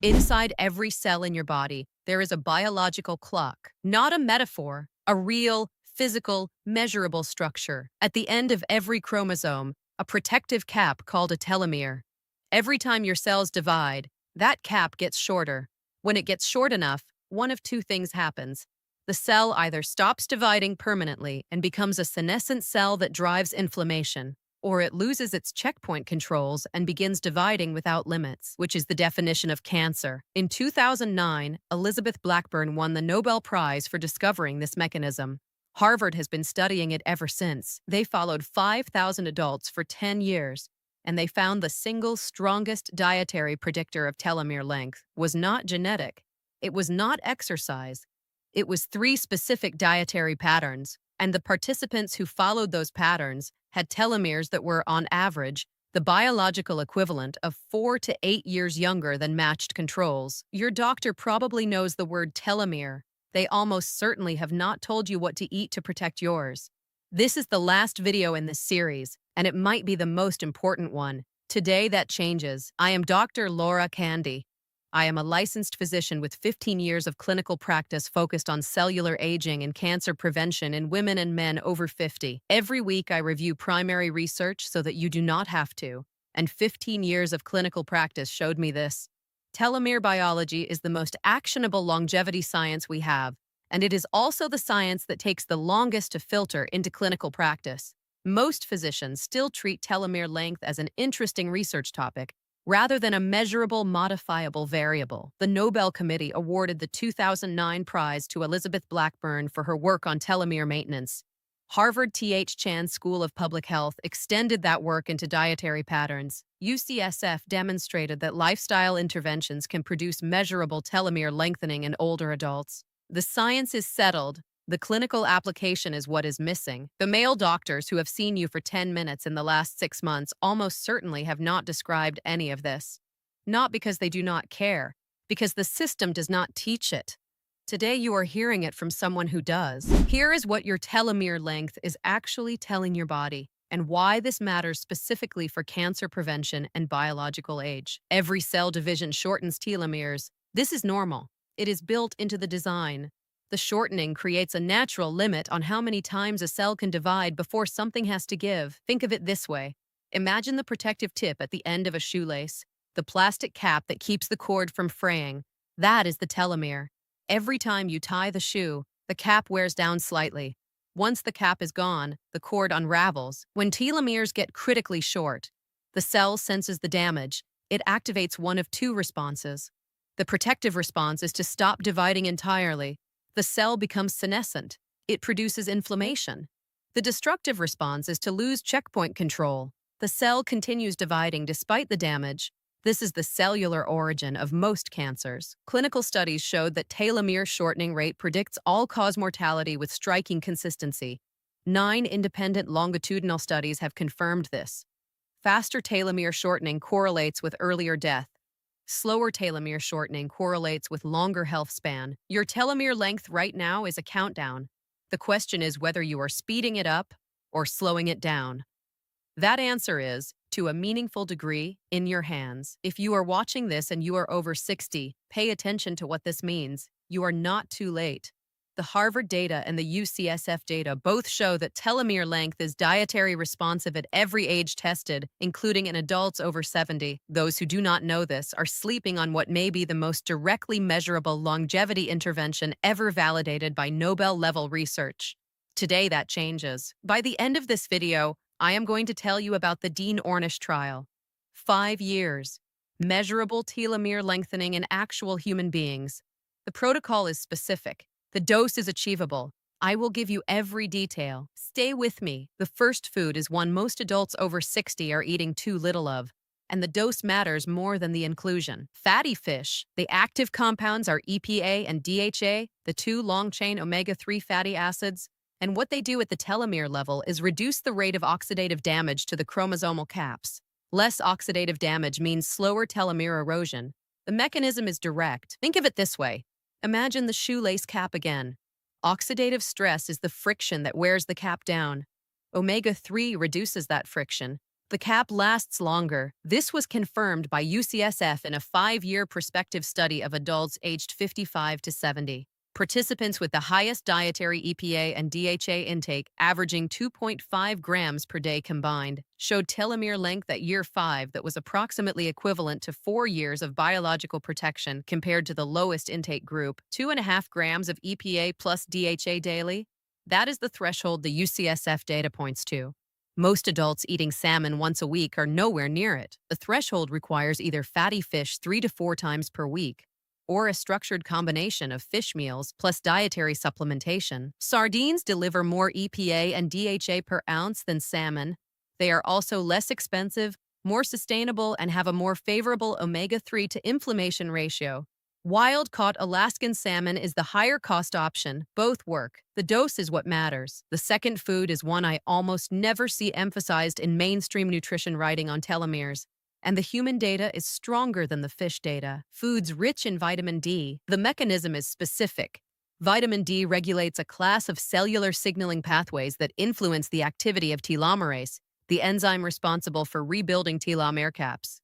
Inside every cell in your body, there is a biological clock, not a metaphor, a real, physical, measurable structure. At the end of every chromosome, a protective cap called a telomere. Every time your cells divide, that cap gets shorter. When it gets short enough, one of two things happens. The cell either stops dividing permanently and becomes a senescent cell that drives inflammation, or it loses its checkpoint controls and begins dividing without limits, which is the definition of cancer. In 2009, Elizabeth Blackburn won the Nobel Prize for discovering this mechanism. Harvard has been studying it ever since. They followed 5,000 adults for 10 years, and they found the single strongest dietary predictor of telomere length was not genetic. It was not exercise. It was 3 specific dietary patterns, and the participants who followed those patterns had telomeres that were, on average, the biological equivalent of 4 to 8 years younger than matched controls. Your doctor probably knows the word telomere. They almost certainly have not told you what to eat to protect yours. This is the last video in this series, and it might be the most important one. Today that changes. I am Dr. Laura Candy. I am a licensed physician with 15 years of clinical practice focused on cellular aging and cancer prevention in women and men over 50. Every week I review primary research so that you do not have to, and 15 years of clinical practice showed me this. Telomere biology is the most actionable longevity science we have, and it is also the science that takes the longest to filter into clinical practice. Most physicians still treat telomere length as an interesting research topic, rather than a measurable, modifiable variable. The Nobel Committee awarded the 2009 prize to Elizabeth Blackburn for her work on telomere maintenance. Harvard T.H. Chan School of Public Health extended that work into dietary patterns. UCSF demonstrated that lifestyle interventions can produce measurable telomere lengthening in older adults. The science is settled. The clinical application is what is missing. The male doctors who have seen you for 10 minutes in the last 6 months almost certainly have not described any of this. Not because they do not care, because the system does not teach it. Today you are hearing it from someone who does. Here is what your telomere length is actually telling your body, and why this matters specifically for cancer prevention and biological age. Every cell division shortens telomeres. This is normal. It is built into the design. The shortening creates a natural limit on how many times a cell can divide before something has to give. Think of it this way. Imagine the protective tip at the end of a shoelace, the plastic cap that keeps the cord from fraying. That is the telomere. Every time you tie the shoe, the cap wears down slightly. Once the cap is gone, the cord unravels. When telomeres get critically short, the cell senses the damage. It activates one of 2 responses. The protective response is to stop dividing entirely. The cell becomes senescent. It produces inflammation. The destructive response is to lose checkpoint control. The cell continues dividing despite the damage. This is the cellular origin of most cancers. Clinical studies showed that telomere shortening rate predicts all-cause mortality with striking consistency. 9 independent longitudinal studies have confirmed this. Faster telomere shortening correlates with earlier death. Slower telomere shortening correlates with longer health span. Your telomere length right now is a countdown. The question is whether you are speeding it up or slowing it down. That answer is, to a meaningful degree, in your hands. If you are watching this and you are over 60, pay attention to what this means. You are not too late. The Harvard data and the UCSF data both show that telomere length is dietary responsive at every age tested, including in adults over 70. Those who do not know this are sleeping on what may be the most directly measurable longevity intervention ever validated by Nobel-level research. Today that changes. By the end of this video, I am going to tell you about the Dean Ornish trial. 5 years. Measurable telomere lengthening in actual human beings. The protocol is specific. The dose is achievable. I will give you every detail. Stay with me. The first food is one most adults over 60 are eating too little of, and the dose matters more than the inclusion. Fatty fish. The active compounds are EPA and DHA, the 2 long-chain omega-3 fatty acids, and what they do at the telomere level is reduce the rate of oxidative damage to the chromosomal caps. Less oxidative damage means slower telomere erosion. The mechanism is direct. Think of it this way. Imagine the shoelace cap again. Oxidative stress is the friction that wears the cap down. Omega-3 reduces that friction. The cap lasts longer. This was confirmed by UCSF in a 5-year prospective study of adults aged 55 to 70. Participants with the highest dietary EPA and DHA intake, averaging 2.5 grams per day combined, showed telomere length at year 5 that was approximately equivalent to 4 years of biological protection compared to the lowest intake group, 2.5 grams of EPA plus DHA daily. That is the threshold the UCSF data points to. Most adults eating salmon once a week are nowhere near it. The threshold requires either fatty fish 3 to 4 times per week, or a structured combination of fish meals plus dietary supplementation. Sardines deliver more EPA and DHA per ounce than salmon. They are also less expensive, more sustainable, and have a more favorable omega-3 to inflammation ratio. Wild-caught Alaskan salmon is the higher-cost option. Both work. The dose is what matters. The second food is one I almost never see emphasized in mainstream nutrition writing on telomeres. And the human data is stronger than the fish data. Foods rich in vitamin D. The mechanism is specific. Vitamin D regulates a class of cellular signaling pathways that influence the activity of telomerase, the enzyme responsible for rebuilding telomere caps.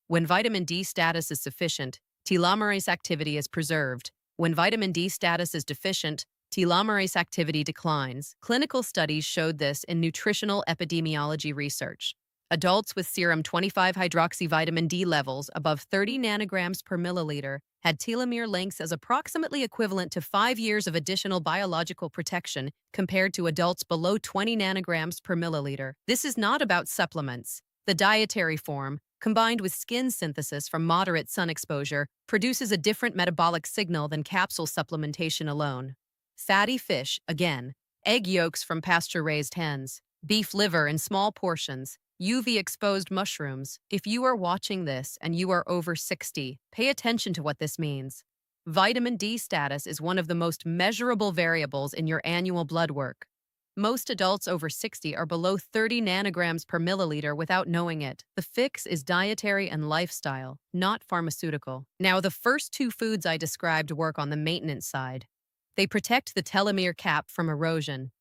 When vitamin D status is sufficient, telomerase activity is preserved. When vitamin D status is deficient, telomerase activity declines. Clinical studies showed this in nutritional epidemiology research. Adults with serum 25-hydroxyvitamin D levels above 30 nanograms per milliliter had telomere lengths as approximately equivalent to 5 years of additional biological protection compared to adults below 20 nanograms per milliliter. This is not about supplements. The dietary form, combined with skin synthesis from moderate sun exposure, produces a different metabolic signal than capsule supplementation alone. Fatty fish, again, egg yolks from pasture-raised hens, beef liver in small portions, UV-exposed mushrooms. If you are watching this and you are over 60, pay attention to what this means. Vitamin D status is one of the most measurable variables in your annual blood work. Most adults over 60 are below 30 nanograms per milliliter without knowing it. The fix is dietary and lifestyle, not pharmaceutical. Now, the first 2 foods I described work on the maintenance side. They protect the telomere cap from erosion.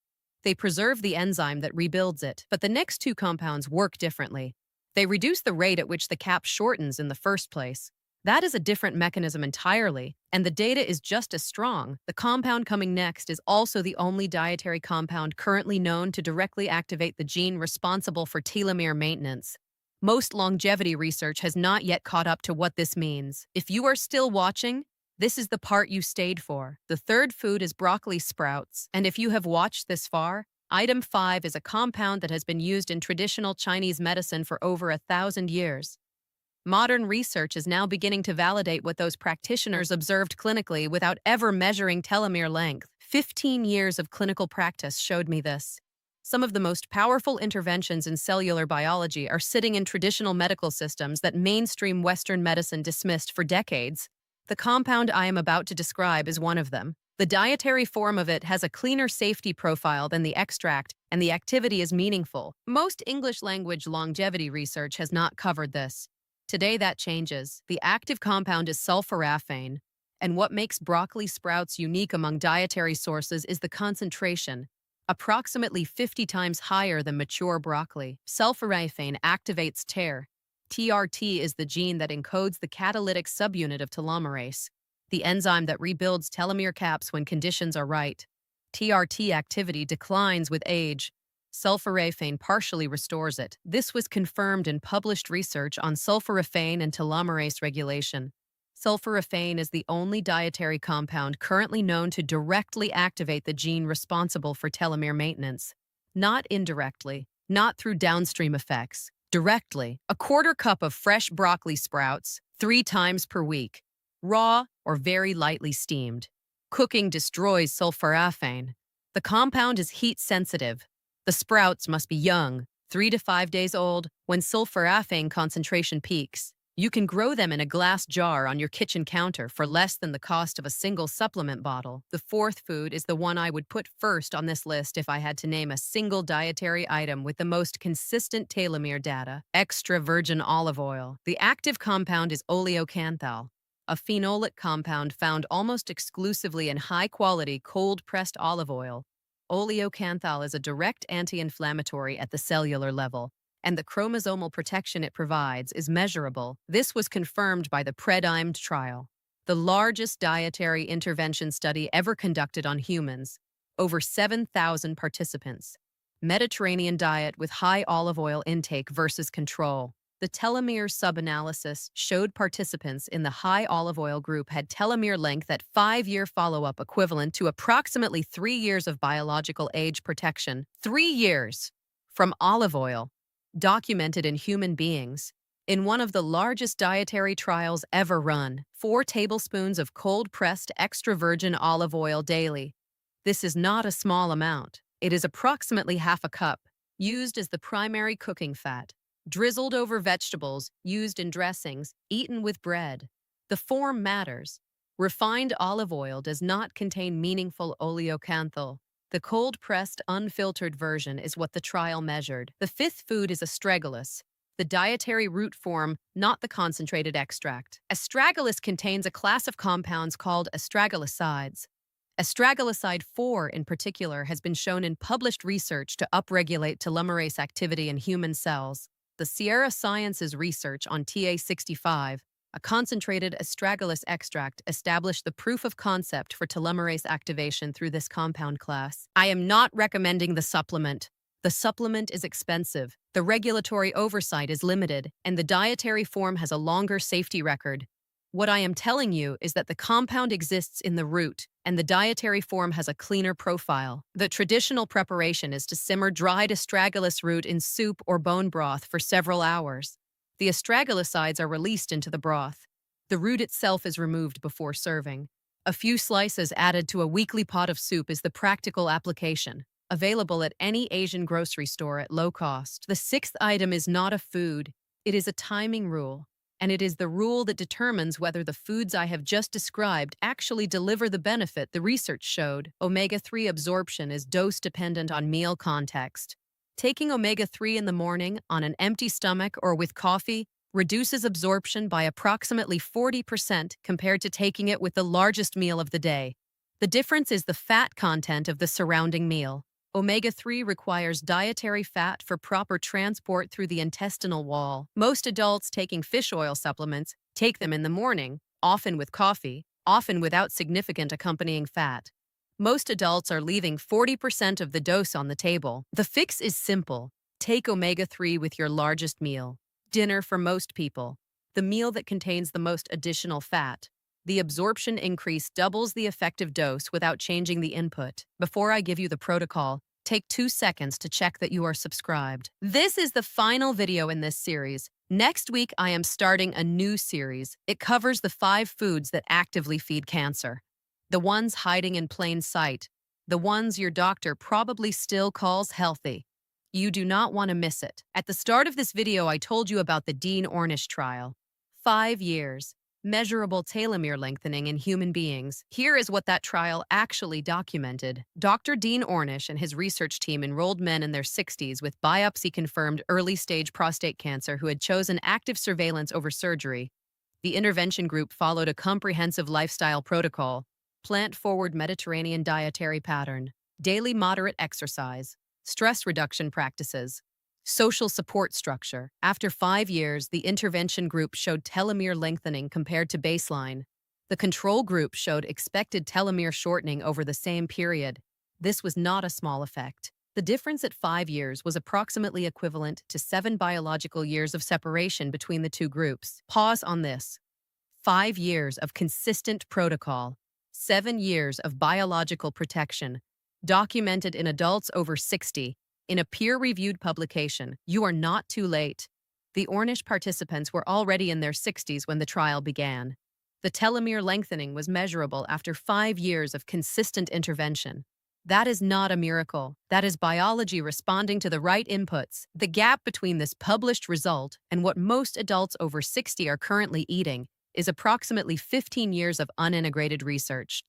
They preserve the enzyme that rebuilds it, but the next 2 compounds work differently. They reduce the rate at which the cap shortens in the first place. That is a different mechanism entirely, and the data is just as strong. The compound coming next is also the only dietary compound currently known to directly activate the gene responsible for telomere maintenance. Most longevity research has not yet caught up to what this means. If you are still watching, this is the part you stayed for. The third food is broccoli sprouts, and if you have watched this far, item 5 is a compound that has been used in traditional Chinese medicine for over 1,000 years. Modern research is now beginning to validate what those practitioners observed clinically without ever measuring telomere length. 15 years of clinical practice showed me this. Some of the most powerful interventions in cellular biology are sitting in traditional medical systems that mainstream Western medicine dismissed for decades. The compound I am about to describe is one of them. The dietary form of it has a cleaner safety profile than the extract, and the activity is meaningful. Most English-language longevity research has not covered this. Today that changes. The active compound is sulforaphane, and what makes broccoli sprouts unique among dietary sources is the concentration, approximately 50 times higher than mature broccoli. Sulforaphane activates TER. TRT is the gene that encodes the catalytic subunit of telomerase, the enzyme that rebuilds telomere caps when conditions are right. TRT activity declines with age. Sulforaphane partially restores it. This was confirmed in published research on sulforaphane and telomerase regulation. Sulforaphane is the only dietary compound currently known to directly activate the gene responsible for telomere maintenance. Not indirectly, not through downstream effects. Directly, a quarter cup of fresh broccoli sprouts 3 times per week, raw or very lightly steamed. Cooking destroys sulforaphane. The compound is heat sensitive. The sprouts must be young, 3 to 5 days old, when sulforaphane concentration peaks. You can grow them in a glass jar on your kitchen counter for less than the cost of a single supplement bottle. The fourth food is the one I would put first on this list if I had to name a single dietary item with the most consistent telomere data: extra virgin olive oil. The active compound is oleocanthal, a phenolic compound found almost exclusively in high-quality cold-pressed olive oil. Oleocanthal is a direct anti-inflammatory at the cellular level, and the chromosomal protection it provides is measurable. This was confirmed by the PREDIMED trial, the largest dietary intervention study ever conducted on humans. Over 7,000 participants. Mediterranean diet with high olive oil intake versus control. The telomere sub-analysis showed participants in the high olive oil group had telomere length at 5-year follow-up equivalent to approximately 3 years of biological age protection. 3 years from olive oil, documented in human beings. In one of the largest dietary trials ever run, 4 tablespoons of cold-pressed extra virgin olive oil daily. This is not a small amount. It is approximately half a cup, used as the primary cooking fat, drizzled over vegetables, used in dressings, eaten with bread. The form matters. Refined olive oil does not contain meaningful oleocanthal. The cold-pressed, unfiltered version is what the trial measured. The 5th food is astragalus, the dietary root form, not the concentrated extract. Astragalus contains a class of compounds called astragalosides. Astragaloside 4, in particular, has been shown in published research to upregulate telomerase activity in human cells. The Sierra Sciences research on TA65, a concentrated astragalus extract, established the proof of concept for telomerase activation through this compound class. I am not recommending the supplement. The supplement is expensive, the regulatory oversight is limited, and the dietary form has a longer safety record. What I am telling you is that the compound exists in the root, and the dietary form has a cleaner profile. The traditional preparation is to simmer dried astragalus root in soup or bone broth for several hours. The astragalosides are released into the broth. The root itself is removed before serving. A few slices added to a weekly pot of soup is the practical application, available at any Asian grocery store at low cost. The 6th item is not a food. It is a timing rule. And it is the rule that determines whether the foods I have just described actually deliver the benefit the research showed. Omega-3 absorption is dose-dependent on meal context. Taking omega-3 in the morning, on an empty stomach or with coffee, reduces absorption by approximately 40% compared to taking it with the largest meal of the day. The difference is the fat content of the surrounding meal. Omega-3 requires dietary fat for proper transport through the intestinal wall. Most adults taking fish oil supplements take them in the morning, often with coffee, often without significant accompanying fat. Most adults are leaving 40% of the dose on the table. The fix is simple. Take omega-3 with your largest meal. Dinner for most people. The meal that contains the most additional fat. The absorption increase doubles the effective dose without changing the input. Before I give you the protocol, take 2 seconds to check that you are subscribed. This is the final video in this series. Next week, I am starting a new series. It covers the 5 foods that actively feed cancer. The ones hiding in plain sight. The ones your doctor probably still calls healthy. You do not want to miss it. At the start of this video, I told you about the Dean Ornish trial. 5 years. Measurable telomere lengthening in human beings. Here is what that trial actually documented. Dr. Dean Ornish and his research team enrolled men in their 60s with biopsy-confirmed early-stage prostate cancer who had chosen active surveillance over surgery. The intervention group followed a comprehensive lifestyle protocol, plant-forward Mediterranean dietary pattern, daily moderate exercise, stress reduction practices, social support structure. After 5 years, the intervention group showed telomere lengthening compared to baseline. The control group showed expected telomere shortening over the same period. This was not a small effect. The difference at 5 years was approximately equivalent to 7 biological years of separation between the two groups. Pause on this. 5 years of consistent protocol. 7 years of biological protection. Documented in adults over 60. In a peer-reviewed publication. You are not too late. The Ornish participants were already in their 60s when the trial began. The telomere lengthening was measurable after 5 years of consistent intervention. That is not a miracle. That is biology responding to the right inputs. The gap between this published result and what most adults over 60 are currently eating is approximately 15 years of unintegrated research.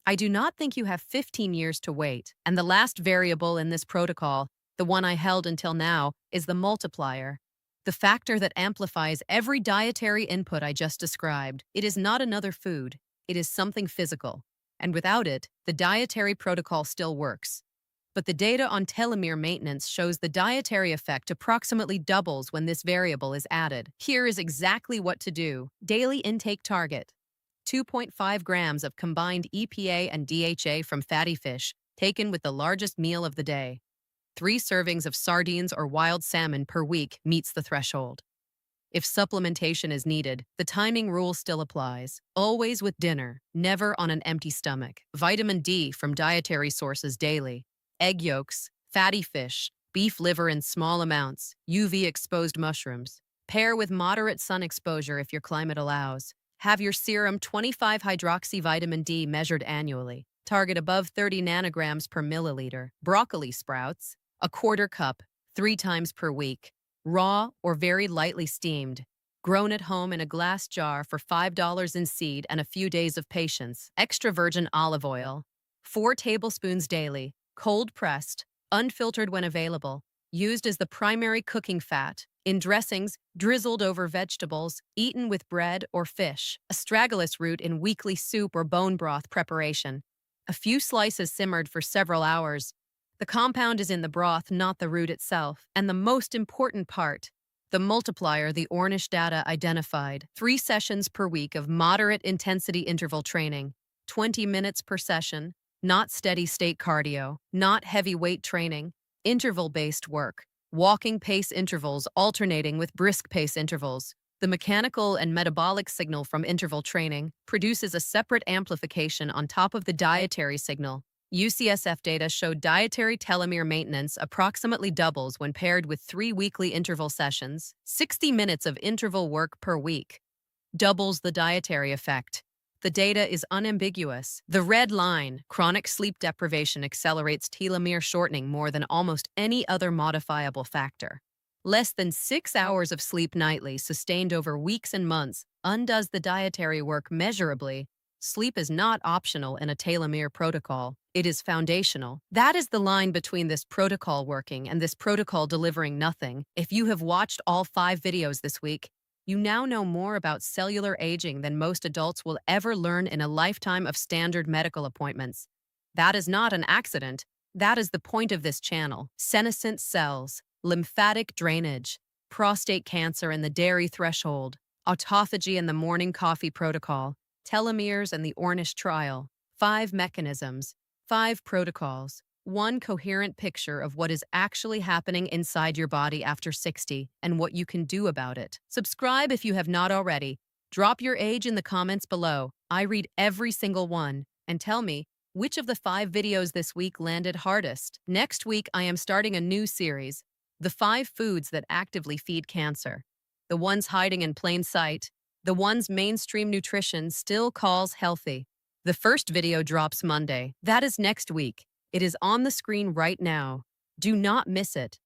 I do not think you have 15 years to wait, and the last variable in this protocol, the one I held until now, is the multiplier, the factor that amplifies every dietary input I just described. It is not another food. It is something physical. And without it, the dietary protocol still works. But the data on telomere maintenance shows the dietary effect approximately doubles when this variable is added. Here is exactly what to do. Daily intake target: 2.5 grams of combined EPA and DHA from fatty fish, taken with the largest meal of the day. 3 servings of sardines or wild salmon per week meets the threshold. If supplementation is needed, the timing rule still applies. Always with dinner, never on an empty stomach. Vitamin D from dietary sources daily. Egg yolks, fatty fish, beef liver in small amounts, UV-exposed mushrooms. Pair with moderate sun exposure if your climate allows. Have your serum 25-hydroxy vitamin D measured annually. Target above 30 nanograms per milliliter. Broccoli sprouts, a quarter cup, 3 times per week. Raw or very lightly steamed. Grown at home in a glass jar for $5 in seed and a few days of patience. Extra virgin olive oil, 4 tablespoons daily. Cold pressed, unfiltered when available. Used as the primary cooking fat. In dressings, drizzled over vegetables, eaten with bread or fish. Astragalus root in weekly soup or bone broth preparation. A few slices simmered for several hours. The compound is in the broth, not the root itself. And the most important part, the multiplier the Ornish data identified. 3 sessions per week of moderate intensity interval training. 20 minutes per session. Not steady-state cardio. Not heavy weight training. Interval-based work. Walking pace intervals alternating with brisk pace intervals. The mechanical and metabolic signal from interval training produces a separate amplification on top of the dietary signal. UCSF data showed dietary telomere maintenance approximately doubles when paired with 3 weekly interval sessions, 60 minutes of interval work per week. Doubles the dietary effect. The data is unambiguous. The red line, chronic sleep deprivation accelerates telomere shortening more than almost any other modifiable factor. Less than 6 hours of sleep nightly, sustained over weeks and months, undoes the dietary work measurably. Sleep is not optional in a telomere protocol. It is foundational. That is the line between this protocol working and this protocol delivering nothing. If you have watched all 5 videos this week, you now know more about cellular aging than most adults will ever learn in a lifetime of standard medical appointments. That is not an accident. That is the point of this channel. Senescent cells, lymphatic drainage, prostate cancer and the dairy threshold, autophagy and the morning coffee protocol, telomeres and the Ornish trial, 5 mechanisms, 5 protocols, 1 coherent picture of what is actually happening inside your body after 60 and what you can do about it. Subscribe if you have not already. Drop your age in the comments below. I read every single one. And tell me, which of the 5 videos this week landed hardest? Next week, I am starting a new series, The 5 Foods That Actively Feed Cancer. The ones hiding in plain sight, the ones mainstream nutrition still calls healthy. The first video drops Monday. That is next week. It is on the screen right now. Do not miss it.